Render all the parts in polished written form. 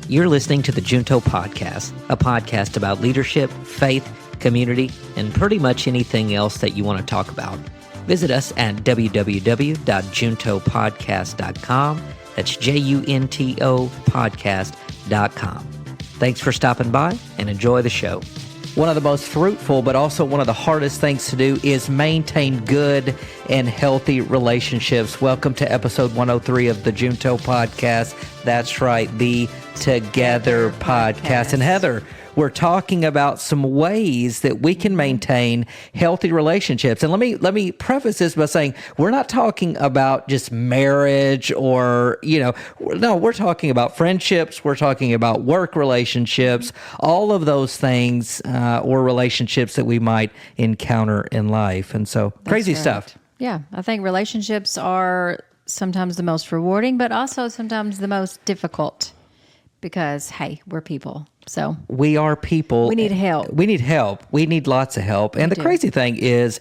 You're listening to the Junto Podcast, a podcast about leadership, faith, community, and pretty much anything else that you want to talk about. Visit us at www.juntopodcast.com. That's JUNTO podcast.com. Thanks for stopping by and enjoy the show. One of the most fruitful, but also one of the hardest things to do is maintain good and healthy relationships. Welcome to episode 103 of the Junto Podcast. That's right, the Together Podcast. And Heather, we're talking about some ways that we can maintain healthy relationships. And let me preface this by saying we're not talking about just marriage or, no, we're talking about friendships. We're talking about work relationships, all of those things or relationships that we might encounter in life. And so crazy stuff. Yeah, I think relationships are sometimes the most rewarding, but also sometimes the most difficult because, hey, we're people. So we are people. We need help. We need help. We need lots of help. And the crazy thing is,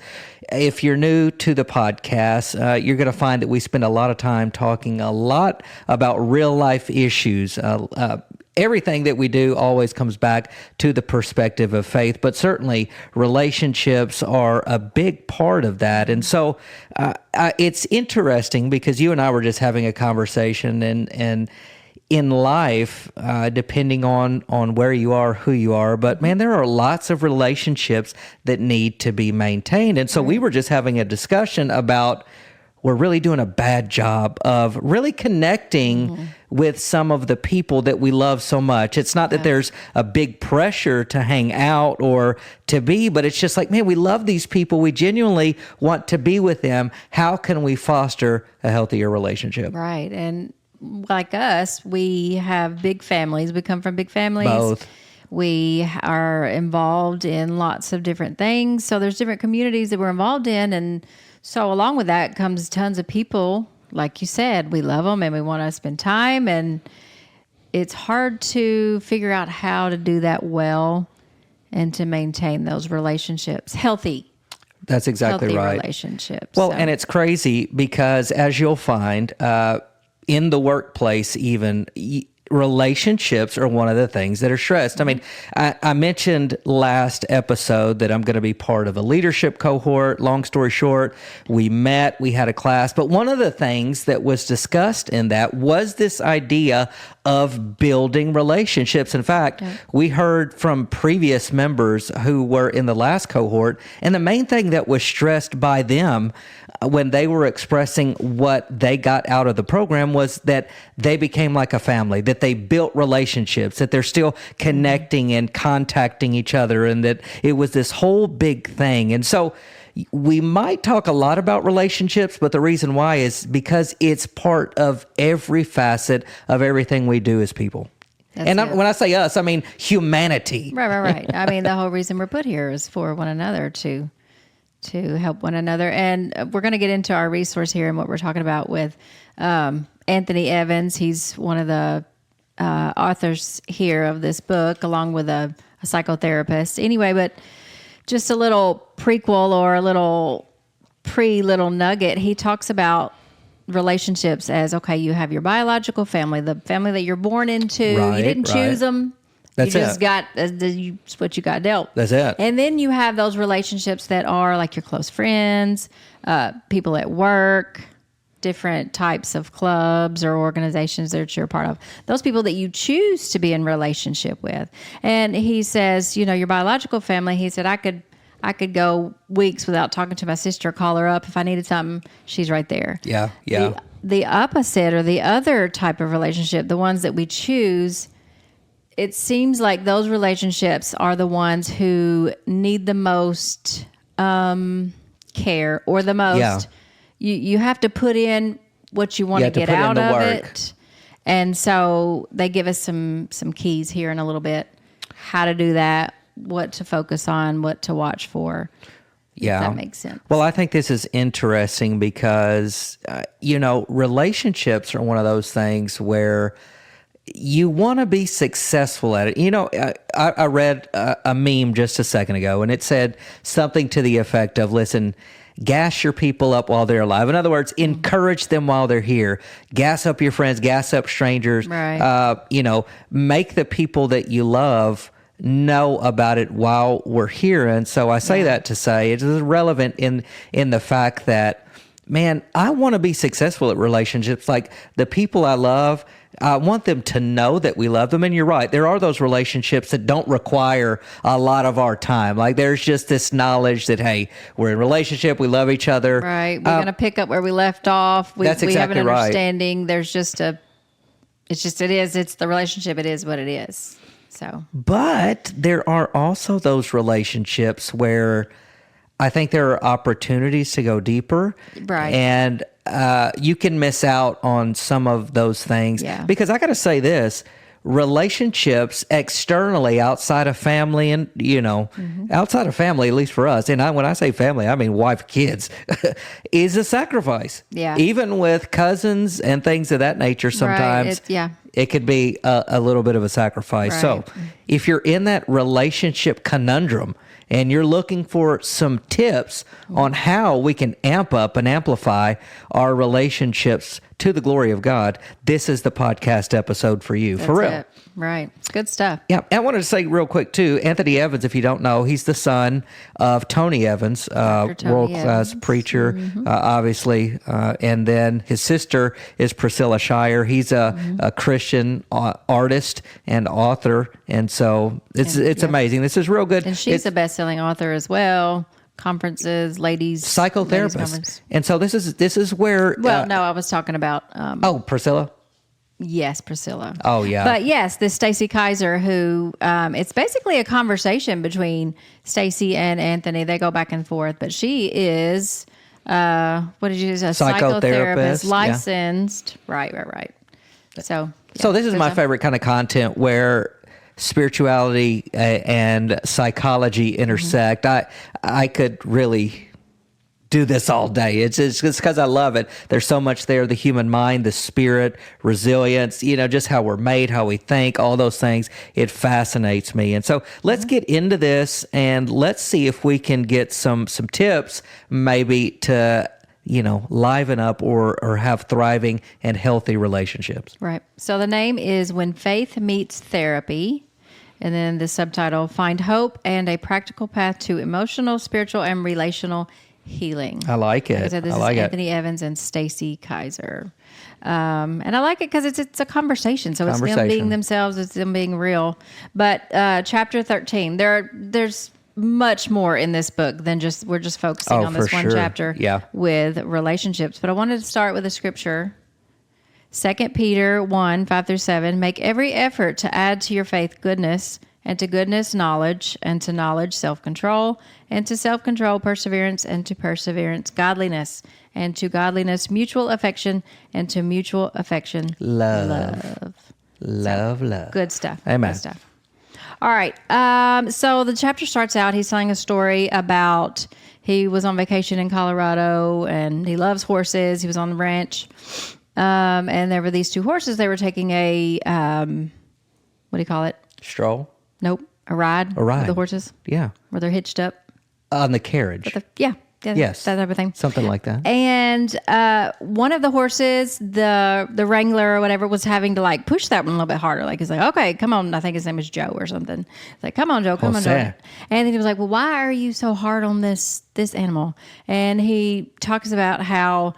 if you're new to the podcast, you're going to find that we spend a lot of time talking a lot about real life issues. Everything that we do always comes back to the perspective of faith, but certainly relationships are a big part of that. And so it's interesting because you and I were just having a conversation and in life, depending on where you are, who you are, but man, there are lots of relationships that need to be maintained. And so we were just having a discussion about we're really doing a bad job of really connecting with some of the people that we love so much. It's not that there's a big pressure to hang out or to be, but it's just like, man, we love these people. We genuinely want to be with them. How can we foster a healthier relationship? Right. And like us, we have big families. We come from big families. Both. We are involved in lots of different things. So there's different communities that we're involved in. And so along with that comes tons of people. Like you said, we love them and we want to spend time. And it's hard to figure out how to do that well and to maintain those relationships. Healthy. That's exactly healthy right. Relationships. Well, and it's crazy because as you'll find, in the workplace even, relationships are one of the things that are stressed. I mean, I mentioned last episode that I'm going to be part of a leadership cohort. Long story short, we met, we had a class, but one of the things that was discussed in that was this idea of building relationships. In fact, we heard from previous members who were in the last cohort, and the main thing that was stressed by them when they were expressing what they got out of the program was that they became like a family, that they built relationships, that they're still connecting and contacting each other, and that it was this whole big thing. And so we might talk a lot about relationships, but the reason why is because it's part of every facet of everything we do as people. When I say us, I mean humanity. Right. I mean, the whole reason we're put here is for one another to help one another. And we're going to get into our resource here and what we're talking about with Anthony Evans. He's one of the authors here of this book, along with a psychotherapist. Anyway, but just a little prequel or a little little nugget. He talks about relationships as, okay, you have your biological family, the family that you're born into. Right, you didn't choose them. That's you just got, it's what you got dealt. That's it. And then you have those relationships that are like your close friends, people at work, different types of clubs or organizations that you're a part of. Those people that you choose to be in relationship with. And he says, your biological family, he said, I could go weeks without talking to my sister, call her up. If I needed something, she's right there. Yeah. The opposite or the other type of relationship, the ones that we choose, it seems like those relationships are the ones who need the most care or the most. Yeah. You have to put in what you want to get out of work. it. And so they give us some keys here in a little bit, how to do that, what to focus on, what to watch for. Yeah. If that makes sense. Well, I think this is interesting because, relationships are one of those things where you want to be successful at it. I read a meme just a second ago, and it said something to the effect of, listen, gas your people up while they're alive. In other words, encourage them while they're here. Gas up your friends, gas up strangers. Right. Make the people that you love know about it while we're here. And so I say that to say it is relevant in the fact that, man, I want to be successful at relationships. Like the people I love, I want them to know that we love them. And you're right. There are those relationships that don't require a lot of our time. Like there's just this knowledge that, hey, we're in a relationship. We love each other. Right. We're going to pick up where we left off. That's we have exactly an right. understanding. There's just it's the relationship. It is what it is. So, But there are also those relationships where I think there are opportunities to go deeper. Right. And you can miss out on some of those things. Yeah. Because I got to say this, relationships externally outside of family and, outside of family, at least for us, and when I say family, I mean wife, kids, is a sacrifice. Yeah. Even with cousins and things of that nature, sometimes it could be a little bit of a sacrifice. Right. So if you're in that relationship conundrum and you're looking for some tips on how we can amp up and amplify our relationships to the glory of God, this is the podcast episode for you. For real. It. Right. It's good stuff. Yeah. I wanted to say real quick, too, Anthony Evans, if you don't know, he's the son of Tony Evans, world-class preacher, obviously. And then his sister is Priscilla Shire. He's a Christian artist and author. And so it's amazing. This is real good. And she's a best-selling author as well. Conferences, ladies, psychotherapist. Ladies and so this is where. Well, no, I was talking about. Priscilla. Yes, Priscilla. Oh, yeah. But yes, this Stacy Kaiser, who it's basically a conversation between Stacy and Anthony. They go back and forth, but she is what did you say? A psychotherapist, licensed. Yeah. Right. So this is my favorite kind of content where spirituality and psychology intersect. I could really do this all day. It's because I love it. There's so much there: the human mind, the spirit, resilience. Just how we're made, how we think, all those things. It fascinates me. And so let's get into this and let's see if we can get some tips, maybe to liven up or have thriving and healthy relationships. Right. So the name is When Faith Meets Therapy. And then the subtitle, Find Hope and a Practical Path to Emotional, Spiritual, and Relational Healing. I like it. Like I said, this is Anthony Evans and Stacy Kaiser. And I like it because it's a conversation. So it's them being themselves. It's them being real. But chapter 13, there's much more in this book than we're just focusing on this one chapter with relationships. But I wanted to start with a scripture. 2 Peter 1, 5-7, make every effort to add to your faith goodness, and to goodness knowledge, and to knowledge self-control, and to self-control perseverance, and to perseverance godliness, and to godliness mutual affection, and to mutual affection love. Love. Good stuff. Amen. Good stuff. All right. So the chapter starts out, he's telling a story about he was on vacation in Colorado, and he loves horses. He was on the ranch. And there were these two horses. They were taking a, what do you call it? Stroll? Nope. A ride. With the horses? Yeah. Where they're hitched up? On the carriage. Yes. That type of thing. Something like that. And one of the horses, the wrangler or whatever, was having to push that one a little bit harder. He's like, okay, come on. I think his name is Joe or something. He's like, come on, Joe. Come on, Joe. And then he was like, well, why are you so hard on this animal? And he talks about how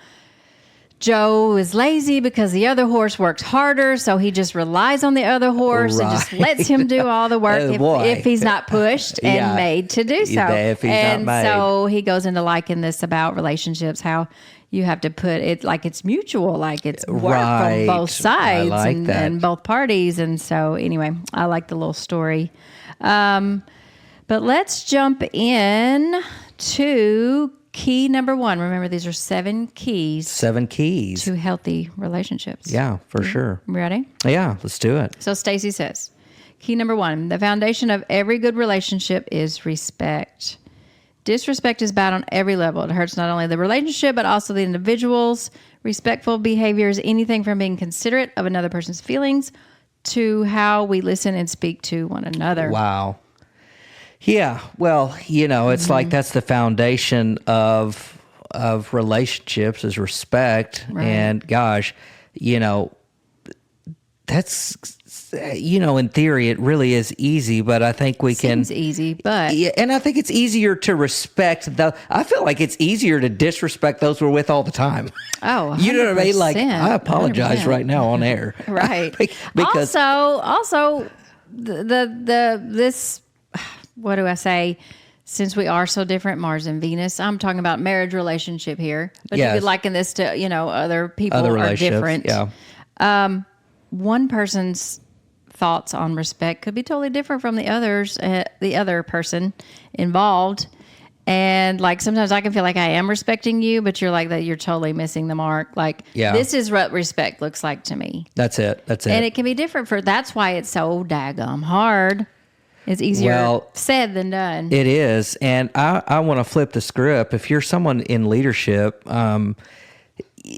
Joe is lazy because the other horse works harder, so he just relies on the other horse and just lets him do all the work if he's not pushed and made to do so. If he's not made. So he goes into liking this about relationships, how you have to put it like it's mutual, like it's work on both sides and both parties. And so anyway, I like the little story. But let's jump in to key number 1. Remember, these are 7 keys. 7 keys to healthy relationships. Yeah, for sure. Ready? Yeah, let's do it. So Stacy says, key number 1, the foundation of every good relationship is respect. Disrespect is bad on every level. It hurts not only the relationship, but also the individuals. Respectful behavior is anything from being considerate of another person's feelings to how we listen and speak to one another. Wow. Yeah, well, it's like that's the foundation of of relationships is respect. Right. And gosh, that's, in theory, it really is easy, but I think we Seems easy, but yeah, and I think it's easier to respect I feel like it's easier to disrespect those we're with all the time. oh, You know what I mean? Like, 100%, I apologize 100%. right now on air. Right. Because also this, what do I say? Since we are so different, Mars and Venus, I'm talking about marriage relationship here, but Yes. you could liken this to, other people other are relationships, different. yeah. One person's thoughts on respect could be totally different from the other person involved. And like sometimes I can feel like I am respecting you, but you're like that you're totally missing the mark. Like this is what respect looks like to me. That's it. And it can be different that's why it's so daggum hard. It's easier said than done. It is. And I want to flip the script. If you're someone in leadership,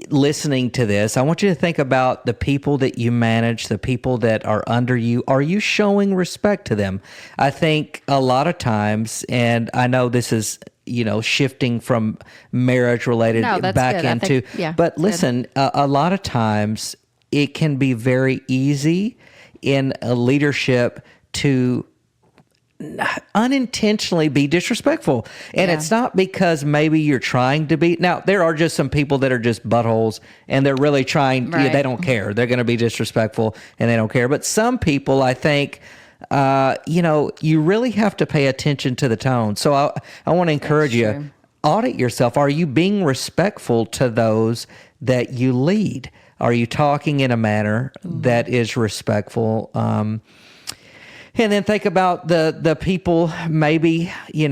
listening to this, I want you to think about the people that you manage, the people that are under you. Are you showing respect to them? I think a lot of times, and I know this is, shifting from marriage related back into, but listen, a lot of times it can be very easy in a leadership to unintentionally be disrespectful. And it's not because maybe you're trying to be. Now, there are just some people that are just buttholes and they're really trying, they don't care. They're going to be disrespectful and they don't care. But some people, I think, you really have to pay attention to the tone. So I want to encourage you, audit yourself. Are you being respectful to those that you lead? Are you talking in a manner that is respectful? And then think about the people, maybe you're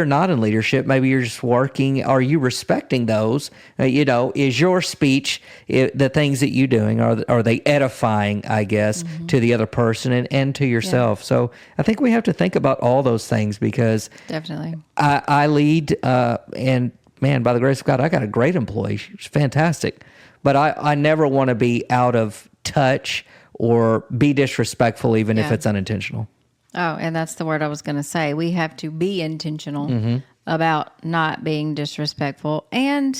not in leadership. Maybe you're just working. Are you respecting those? Is your speech, the things that you're doing, are they edifying, I guess, to the other person and to yourself? So I think we have to think about all those things because definitely I lead, and man, by the grace of God, I got a great employee. She's fantastic. But I never want to be out of touch or be disrespectful, even if it's unintentional. Oh, and that's the word I was going to say. We have to be intentional about not being disrespectful. And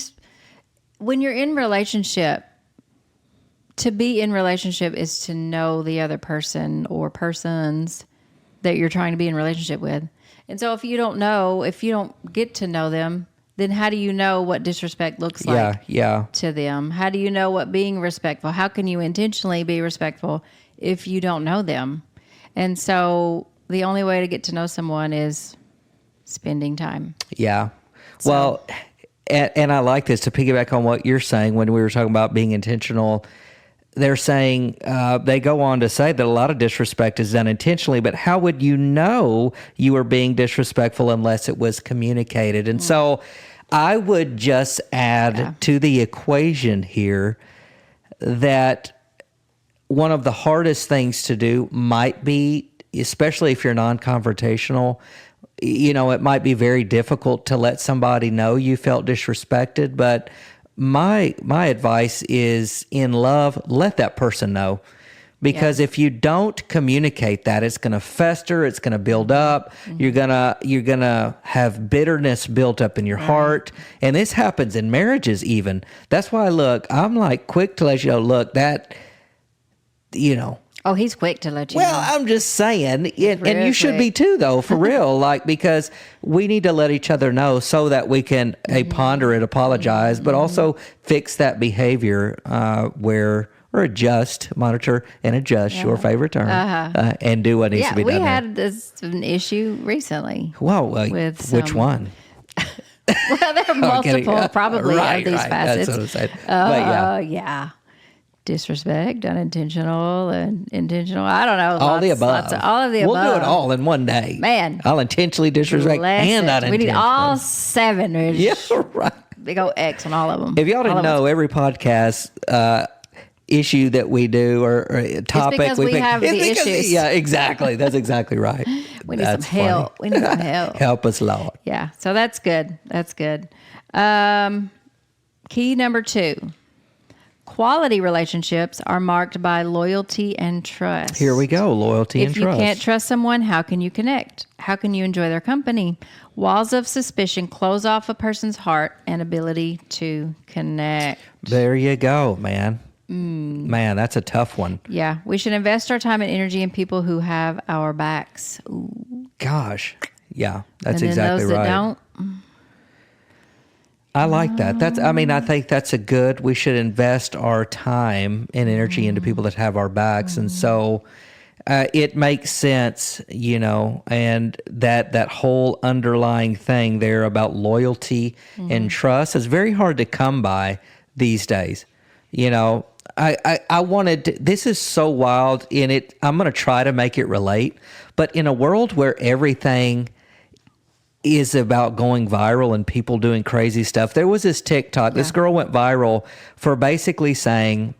when you're in relationship, to be in relationship is to know the other person or persons that you're trying to be in relationship with. And so if you don't get to know them, then how do you know what disrespect looks like to them? How do you know what being respectful? How can you intentionally be respectful if you don't know them? And so the only way to get to know someone is spending time. Yeah. So. Well, and I like this to piggyback on what you're saying when we were talking about being intentional. They're saying, they go on to say that a lot of disrespect is done intentionally, but how would you know you were being disrespectful unless it was communicated? And so I would just add to the equation here that one of the hardest things to do might be, especially if you're non-confrontational, it might be very difficult to let somebody know you felt disrespected, but my advice is, in love, let that person know. Because if you don't communicate that, it's going to fester, it's going to build up. You're going to have bitterness built up in your heart. And this happens in marriages even. That's why I'm like quick to let you know, look, that Oh, he's quick to let you know. Well, I'm just saying, and you should be too, though, for real, because we need to let each other know so that we can ponder it, apologize, but also fix that behavior or monitor and adjust your favorite term, and do what needs to be done. We had an issue recently. Well, with which one? Well, there are multiple, probably, of these facets. That's what I'm saying. Yeah. Disrespect, unintentional, and intentional. I don't know. All the above. All of the above. We'll do it all in one day. Man. I'll intentionally disrespect and unintentionally. We need all 7. Yeah, right. Big old X on all of them. If y'all didn't know, every podcast issue that we do or topic because we have the issues. Yeah, exactly. That's exactly right. We need some help. We need some help. Help us, Lord. Yeah. So that's good. That's good. Key number 2. Quality relationships are marked by loyalty and trust. Here we go. Loyalty and If you trust. can't trust someone, how can you connect? How can you enjoy their company? Walls of suspicion close off a person's heart and ability to connect. There you go, man. Man, that's a tough one. Yeah, we should invest our time and energy in people who have our backs. Ooh. Gosh. Yeah, that's And then exactly those right. that don't, I like that. I think that's a good, we should invest our time and energy into people that have our backs. And so it makes sense, and that whole underlying thing there about loyalty and trust is very hard to come by these days. I wanted to, this is so wild in it. I'm going to try to make it relate, but in a world where everything is about going viral and people doing crazy stuff. There was this TikTok. This girl went viral for basically saying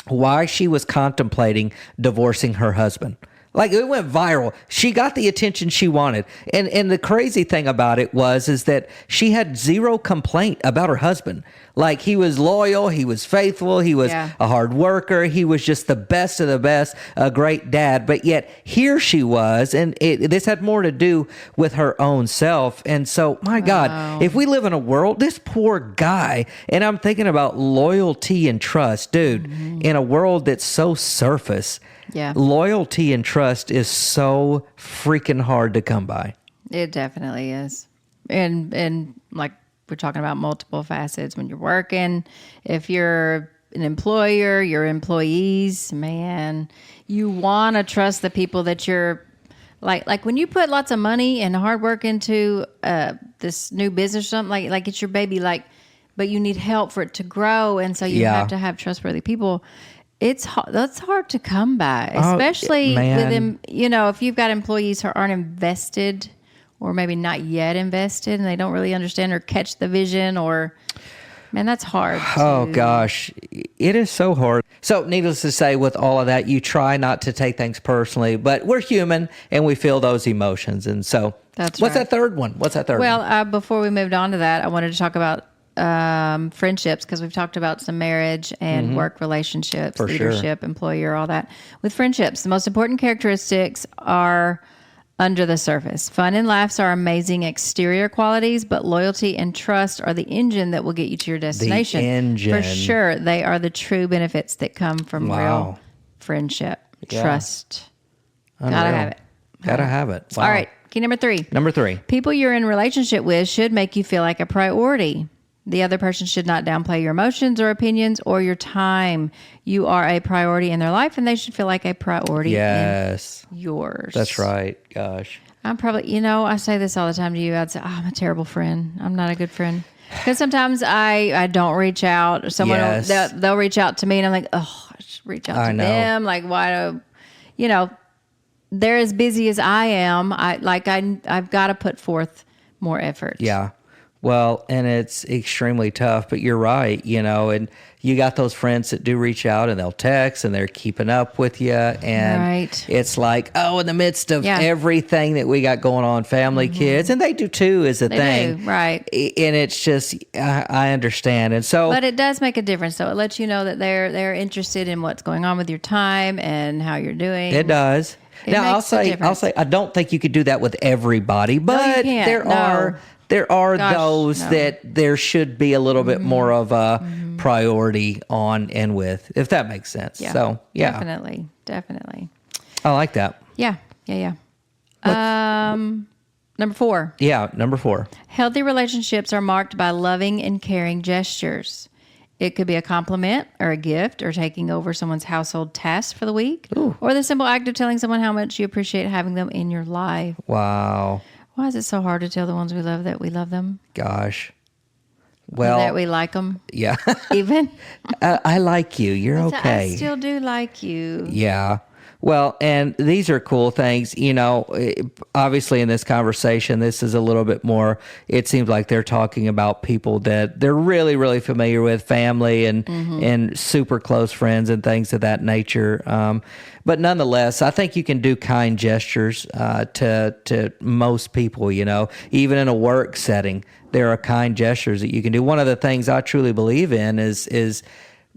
why she was contemplating divorcing her husband. Like, it went viral. She got the attention she wanted. And the crazy thing about it is that she had zero complaint about her husband. Like, he was loyal, he was faithful, he was a hard worker, he was just the best of the best, a great dad. But yet here she was, and this had more to do with her own self. And so, my God, if we live in a world, this poor guy, and I'm thinking about loyalty and trust, dude, in a world that's so surface. Yeah. Loyalty and trust is so freaking hard to come by. it definitely is. And like we're talking about multiple facets when you're working, if you're an employer, your employees, man, you want to trust the people that you're like when you put lots of money and hard work into this new business or something, like it's your baby, but you need help for it to grow. And so you have to have trustworthy people. That's hard to come by, especially with them. If you've got employees who aren't invested or maybe not yet invested and they don't really understand or catch the vision man, that's hard. Gosh, it is so hard. So needless to say, with all of that, you try not to take things personally, but we're human and we feel those emotions. And so what's that third one? Well, before we moved on to that, I wanted to talk about friendships, because we've talked about some marriage and work relationships, For leadership, employer, all that. With friendships, the most important characteristics are under the surface. Fun and laughs are amazing exterior qualities, but loyalty and trust are the engine that will get you to your destination. The engine. For sure. They are the true benefits that come from real friendship. Yeah. Trust. Unreal. Gotta have it. Wow. All right. Key number 3. People you're in relationship with should make you feel like a priority. The other person should not downplay your emotions or opinions or your time. You are a priority in their life, and they should feel like a priority in yours. That's right. Gosh. I'm probably, I say this all the time to you. I'd say, I'm a terrible friend. I'm not a good friend. Because sometimes I don't reach out. Someone they'll reach out to me, and I'm like, I should reach out to them. Like, why do, they're as busy as I am. I've got to put forth more effort. Yeah. Well, and it's extremely tough, but you're right, and you got those friends that do reach out and they'll text and they're keeping up with you. And it's like, in the midst of everything that we got going on, family, kids, and they do too, is the thing. Do, right. And it's just, I understand. And so, but it does make a difference. So it lets you know that they're interested in what's going on with your time and how you're doing. It does. Now, I'll say, I don't think you could do that with everybody, but there are those that there should be a little bit more of a priority on and with, if that makes sense. Yeah, so, yeah. Definitely. I like that. Yeah. Number 4. Yeah, number 4. Healthy relationships are marked by loving and caring gestures. It could be a compliment or a gift or taking over someone's household tasks for the week. Ooh. Or the simple act of telling someone how much you appreciate having them in your life. Wow. Why is it so hard to tell the ones we love that we love them? Gosh. Well, or that we like them. Yeah. Even. I like you. You're okay. I still do like you. Yeah. Well, and these are cool things. Obviously in this conversation, this is a little bit more, it seems like they're talking about people that they're really, really familiar with, family and super close friends and things of that nature. But nonetheless, I think you can do kind gestures to most people, even in a work setting, there are kind gestures that you can do. One of the things I truly believe in is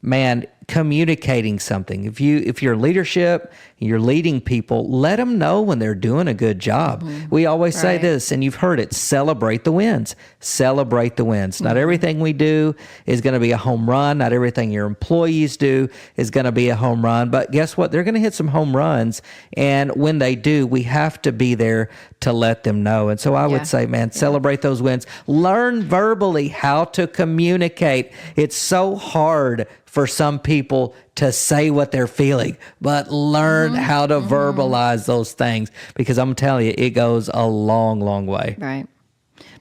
man, communicating something. If you're leadership, you're leading people, let them know when they're doing a good job. We always say this, and you've heard it, celebrate the wins. Celebrate the wins. Not everything we do is going to be a home run. Not everything your employees do is going to be a home run. But guess what? They're going to hit some home runs. And when they do, we have to be there to let them know. And so I would say, man, celebrate those wins. Learn verbally how to communicate. It's so hard for some people to say what they're feeling, but learn how to verbalize those things, because I'm telling you, it goes a long, long way. Right.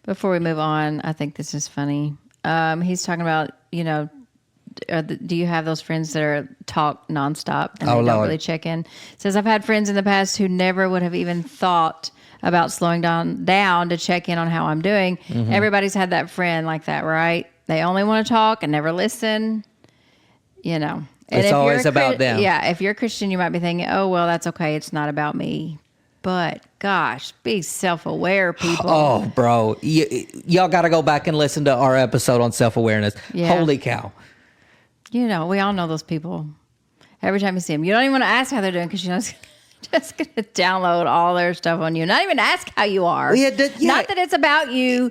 Before we move on, I think this is funny. He's talking about, do you have those friends that are talk nonstop and they don't really check in? Says, I've had friends in the past who never would have even thought about slowing down to check in on how I'm doing. Everybody's had that friend like that, right? They only want to talk and never listen. And it's always about them. Yeah. If you're a Christian, you might be thinking, oh, well, that's okay. It's not about me. But gosh, be self-aware, people. Oh, bro. Y'all got to go back and listen to our episode on self-awareness. Yeah. Holy cow. We all know those people. Every time you see them, you don't even want to ask how they're doing, because it's just going to download all their stuff on you. Not even ask how you are. Not that it's about you.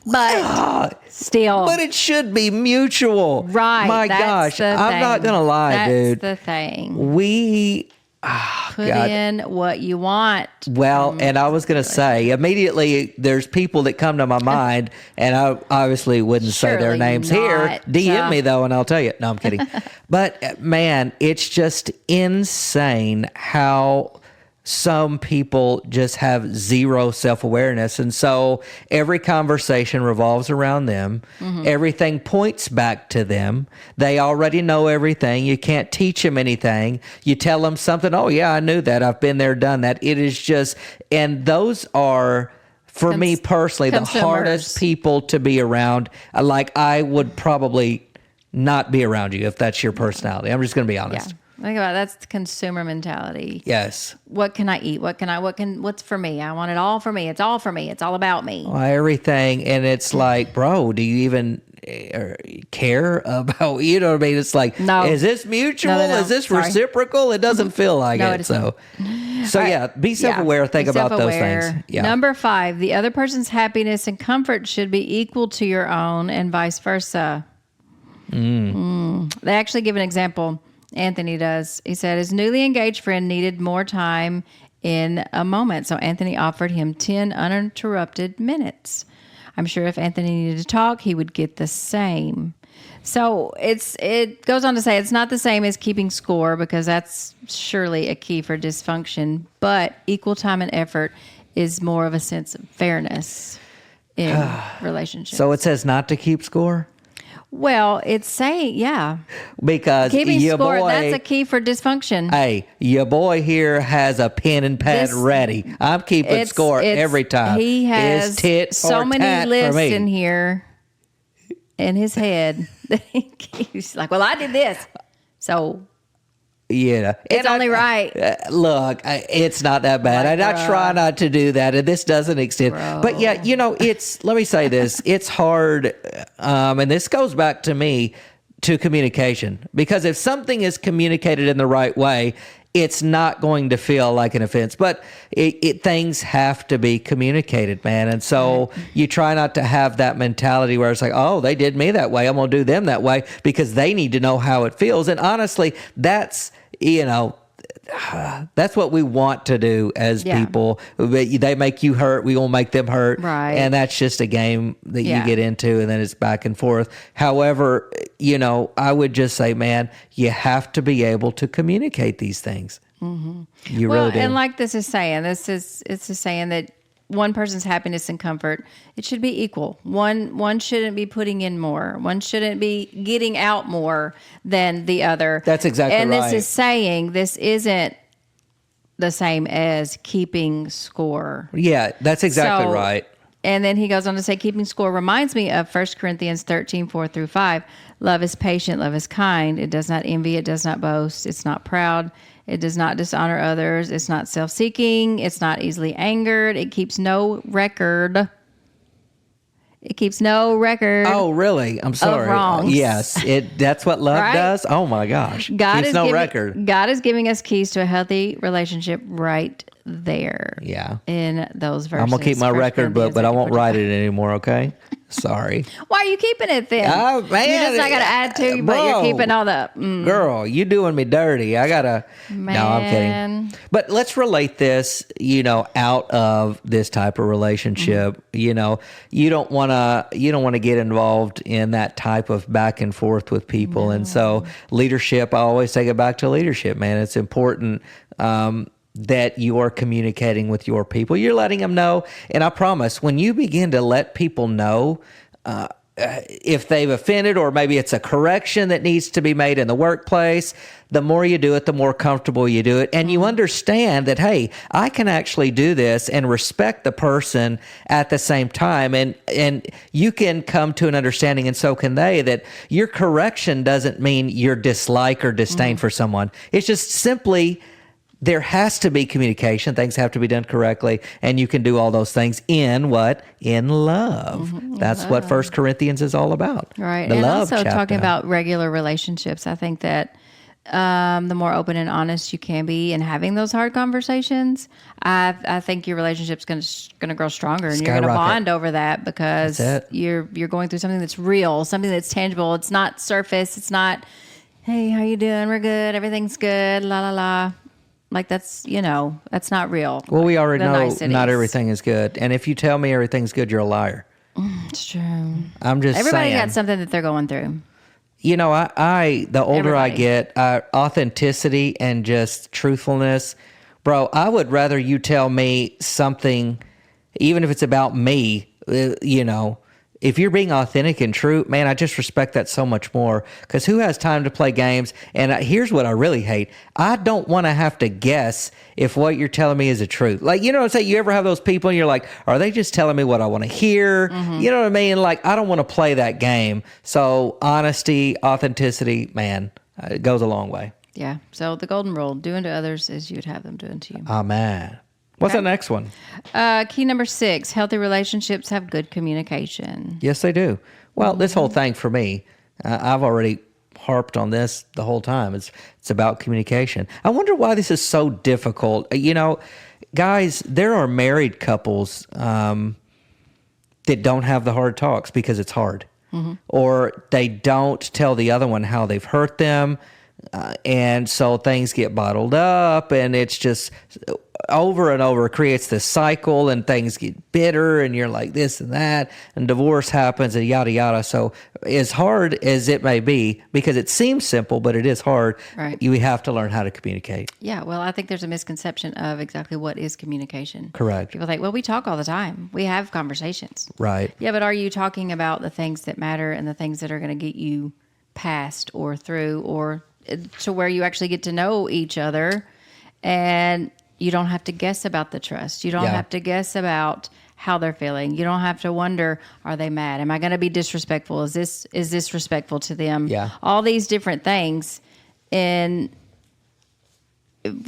But still. But it should be mutual. Right. My gosh. I'm not going to lie, dude. That's the thing. We put in what you want. Well, and I was going to say, immediately there's people that come to my mind, and I obviously wouldn't say their names here. DM me, though, and I'll tell you. No, I'm kidding. But, man, it's just insane how some people just have zero self-awareness. And so every conversation revolves around them. Everything points back to them. They already know everything. You can't teach them anything. You tell them something, oh, yeah, I knew that. I've been there, done that. It is just, and those are, for me personally, the hardest people to be around. Like, I would probably not be around you if that's your personality. I'm just going to be honest. Yeah. Think about it. That's the consumer mentality. Yes. What can I eat? What's for me? I want it all for me. It's all for me. It's all about me. Well, everything. And it's like, bro, do you even care about, you know what I mean? It's like, no. Is this mutual? No. Is this reciprocal? It doesn't feel like no, it. So yeah, be self-aware. Think about those things. Yeah. Number 5, the other person's happiness and comfort should be equal to your own, and vice versa. They actually give an example. Anthony does. He said his newly engaged friend needed more time in a moment, so Anthony offered him 10 uninterrupted minutes. I'm sure if Anthony needed to talk, he would get the same. So it goes on to say it's not the same as keeping score, because that's surely a key for dysfunction, but equal time and effort is more of a sense of fairness in relationships. So it says not to keep score? Well, it's saying, yeah. Because keeping your score, boy, that's a key for dysfunction. Hey, your boy here has a pen and pad ready. I'm keeping score every time. He has so many lists in here in his head that he keeps like, well, I did this. So yeah, it's only right. Look, it's not that bad. And I try not to do that, and this doesn't extend. But yeah, it's. Let me say this: it's hard, and this goes back to me to communication, because if something is communicated in the right way, it's not going to feel like an offense. But things have to be communicated, man. And so you try not to have that mentality where it's like, oh, they did me that way, I'm going to do them that way, because they need to know how it feels. And honestly, that's that's what we want to do as people. They make you hurt, we will make them hurt. Right. And that's just a game that you get into, and then it's back and forth. However, I would just say, man, you have to be able to communicate these things. You really do. And like this is saying, it's just saying that one person's happiness and comfort, it should be equal. One shouldn't be putting in more. One shouldn't be getting out more than the other. That's exactly right. And this is saying this isn't the same as keeping score. Yeah, that's exactly right. And then he goes on to say, keeping score reminds me of 1 Corinthians 13, 4-5. Love is patient, love is kind. It does not envy, it does not boast, it's not proud. It does not dishonor others. It's not self-seeking. It's not easily angered. It keeps no record. It keeps no record. Oh, really? I'm sorry. wrongs. Yes, that's what love Right? does. Oh my gosh, keeps no record. God is giving us keys to a healthy relationship right there. Yeah. In those verses. I'm gonna keep my 1 record book, Corinthians but I won't 8:45. write it anymore. Okay. Sorry. Why are you keeping it then? Oh, man. You're just not going to add to, but you're Bro. keeping all the. Girl, you doing me dirty. I gotta. No, I'm Man. kidding. But let's relate this, out of this type of relationship. Mm-hmm. You don't want to get involved in that type of back and forth with people. And so leadership, I always take it back to leadership, man. It's important. That you are communicating with your people. You're letting them know. And I promise, when you begin to let people know if they've offended, or maybe it's a correction that needs to be made in the workplace, the more you do it, the more comfortable you do it. And you understand that, hey, I can actually do this and respect the person at the same time. And you can come to an understanding, and so can they, that your correction doesn't mean your dislike or disdain for someone. It's just simply, there has to be communication. Things have to be done correctly. And you can do all those things in what? In love. That's what 1 Corinthians is all about. Right. The and love also chapter. talking about regular relationships, I think that the more open and honest you can be in having those hard conversations, I think your relationship's going to grow stronger, and you're going to Skyrocket. bond over that, because That's it. you're going through something that's real, something that's tangible. It's not surface. It's not, hey, how you doing? We're good. Everything's good. La la la. Like that's not real. Well, we already The know niceties. not everything is good. And if you tell me everything's good, you're a liar. It's true. I'm just Everybody saying. got something that they're going through. I the older I Everybody. get, authenticity and just truthfulness, bro, I would rather you tell me something, even if it's about me, if you're being authentic and true, man, I just respect that so much more, because who has time to play games? And here's what I really hate. I don't want to have to guess if what you're telling me is the truth. Like, you know what I'm saying? You ever have those people and you're like, are they just telling me what I want to hear? You know what I mean? Like, I don't want to play that game. So honesty, authenticity, man, it goes a long way. Yeah. So the golden rule: do unto others as you would have them do unto you. Amen. What's the next one? Key number 6: healthy relationships have good communication. Yes, they do. Well, this whole thing for me, I've already harped on this the whole time. It's about communication. I wonder why this is so difficult. Guys, there are married couples that don't have the hard talks because it's hard. Or they don't tell the other one how they've hurt them. And so things get bottled up, and it's just over and over creates this cycle, and things get bitter, and you're like this and that, and divorce happens, and yada yada. So as hard as it may be, because it seems simple, but it is hard, Right. You have to learn how to communicate. Yeah. Well, I think there's a misconception of exactly what is communication. Correct. People think, well, we talk all the time. We have conversations. Right. Yeah, but are you talking about the things that matter and the things that are going to get you past or through, or to where you actually get to know each other, and you don't have to guess about the trust. You don't Yeah. have to guess about how they're feeling. You don't have to wonder, are they mad? Am I going to be disrespectful? Is this respectful to them? Yeah. All these different things in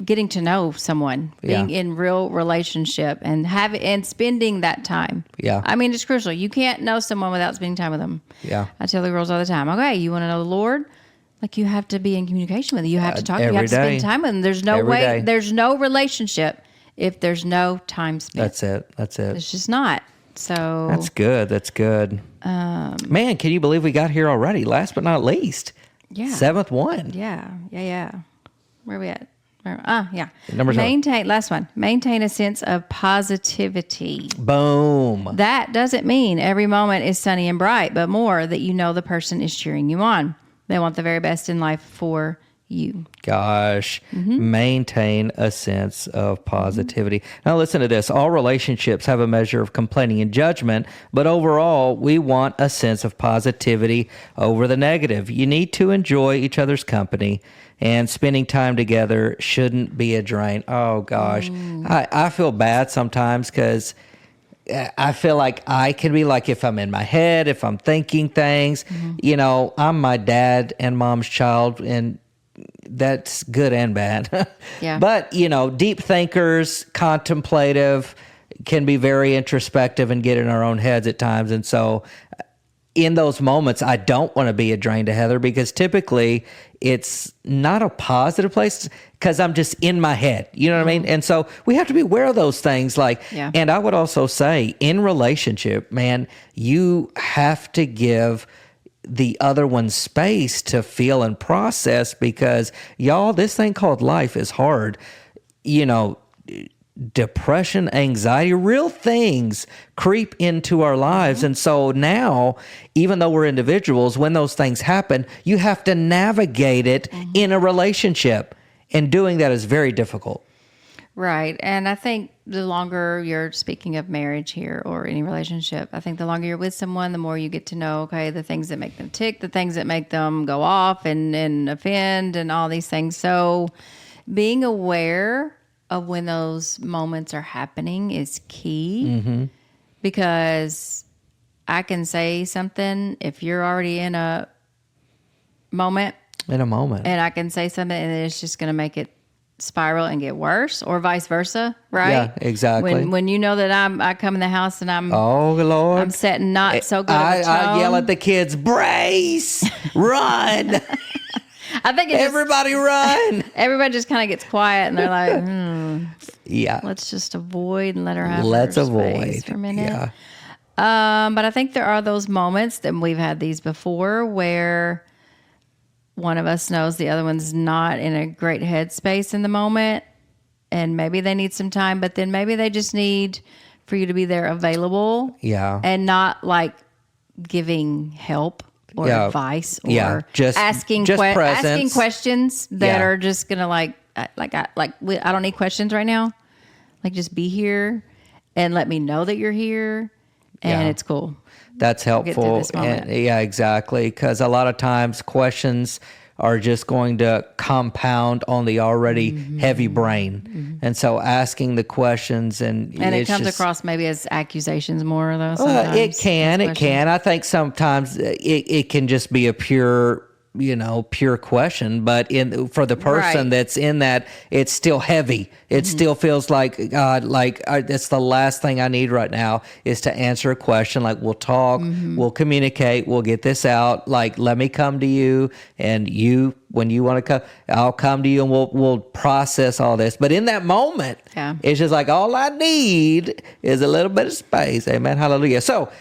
getting to know someone, being Yeah. in real relationship, and spending that time. Yeah. I mean, it's crucial. You can't know someone without spending time with them. Yeah. I tell the girls all the time, okay, you want to know the Lord? Like, you have to be in communication with them. You have to talk. You every have to spend day. time with them. There's no Every way. day. There's no relationship if there's no time spent. That's it. It's just not. So That's good. That's good. Man, can you believe we got here already? Last but not least. Yeah. 7th one. Yeah. Where are we at? Yeah. Number 7. Last one. Maintain a sense of positivity. Boom. That doesn't mean every moment is sunny and bright, but more that you know the person is cheering you on. They want the very best in life for you. Gosh, maintain a sense of positivity. Now listen to this. All relationships have a measure of complaining and judgment, but overall, we want a sense of positivity over the negative. You need to enjoy each other's company, and spending time together shouldn't be a drain. Oh gosh, I feel bad sometimes because I feel like I can be like, if I'm in my head, if I'm thinking things, I'm my dad and mom's child, and that's good and bad. Yeah. But, deep thinkers, contemplative, can be very introspective and get in our own heads at times. And so in those moments, I don't want to be a drain to Heather, because typically it's not a positive place because I'm just in my head. You know what I mean? And so we have to be aware of those things. And I would also say in relationship, man, you have to give the other one space to feel and process, because y'all, this thing called life is hard. Depression, anxiety, real things creep into our lives. And so now, even though we're individuals, when those things happen, you have to navigate it in a relationship. And doing that is very difficult. Right. And I think the longer you're, speaking of marriage here or any relationship, I think the longer you're with someone, the more you get to know, okay, the things that make them tick, the things that make them go off and offend and all these things. So being aware of when those moments are happening is key, because I can say something if you're already in a moment. And I can say something and it's just going to make it spiral and get worse, or vice versa, right? Yeah, exactly. When you know that I come in the house and I'm Lord, I'm setting not so good of a tone. I yell at the kids, brace, run. I think everybody run. Everybody just kind of gets quiet and they're like, yeah, let's just avoid and let her have let's her avoid space for a minute. Yeah. But I think there are those moments, and we've had these before, where one of us knows the other one's not in a great headspace in the moment, and maybe they need some time, but then maybe they just need for you to be there available. Yeah. And not like giving help or advice or just asking questions that are just going to I don't need questions right now. Like, just be here and let me know that you're here and it's cool. That's helpful. And, exactly. Because a lot of times questions are just going to compound on the already heavy brain. And so asking the questions and it comes across maybe as accusations more, though. Sometimes it can. I think sometimes it can just be a pure question, but for the person that's in that, it's still heavy. It still feels like, God, it's the last thing I need right now is to answer a question. Like, we'll talk, we'll communicate, we'll get this out. Like, let me come to you, and when you want to come, I'll come to you, and we'll process all this. But in that moment, it's just like, all I need is a little bit of space. Amen. Hallelujah. So,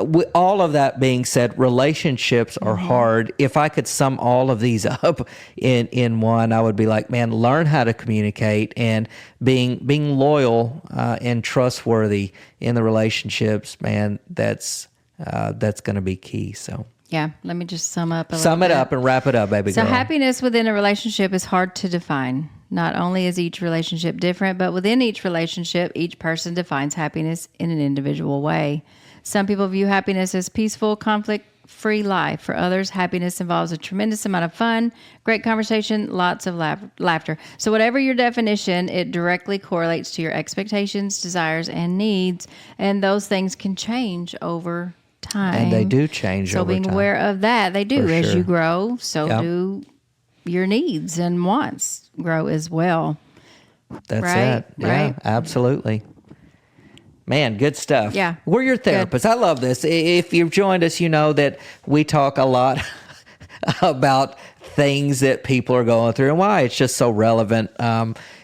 with all of that being said, relationships are hard. If I could sum all of these up in one, I would be like, man, learn how to communicate, and being loyal and trustworthy in the relationships, man, that's going to be key. So let me just sum it up and wrap it up, baby girl. So happiness within a relationship is hard to define. Not only is each relationship different, but within each relationship, each person defines happiness in an individual way. Some people view happiness as peaceful, conflict-free life. For others, happiness involves a tremendous amount of fun, great conversation, lots of laughter. So whatever your definition, it directly correlates to your expectations, desires, and needs. And those things can change over time. And they do change over time. So being aware of that, they do. For As sure. you grow, so do your needs and wants grow as well. That's it. Yeah, absolutely. Man, good stuff. Yeah. We're your therapists. Good. I love this. If you've joined us, you know that we talk a lot about things that people are going through and why it's just so relevant.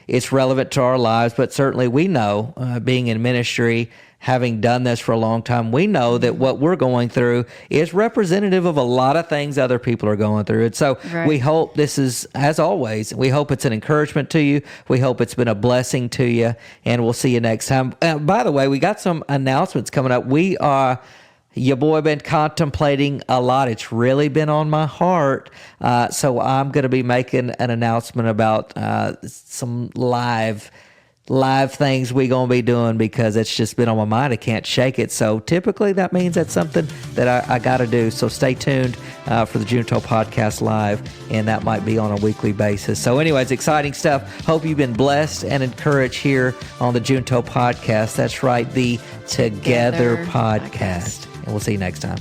It's relevant to our lives, but certainly we know, being in ministry, having done this for a long time, we know that what we're going through is representative of a lot of things other people are going through. And so we hope this is, as always, we hope it's an encouragement to you. We hope it's been a blessing to you, and we'll see you next time. By the way, we got some announcements coming up. Your boy been contemplating a lot. It's really been on my heart. So I'm going to be making an announcement about some live things we're going to be doing, because it's just been on my mind. I can't shake it. So typically that means that's something that I got to do. So stay tuned for the Junto Podcast Live, and that might be on a weekly basis. So anyways, exciting stuff. Hope you've been blessed and encouraged here on the Junto Podcast. That's right, the Together Podcast. And we'll see you next time.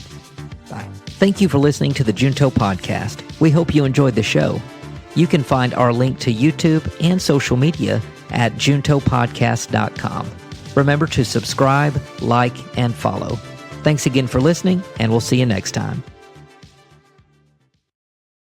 Bye. Thank you for listening to the Junto Podcast. We hope you enjoyed the show. You can find our link to YouTube and social media at juntopodcast.com. Remember to subscribe, like, and follow. Thanks again for listening, and we'll see you next time.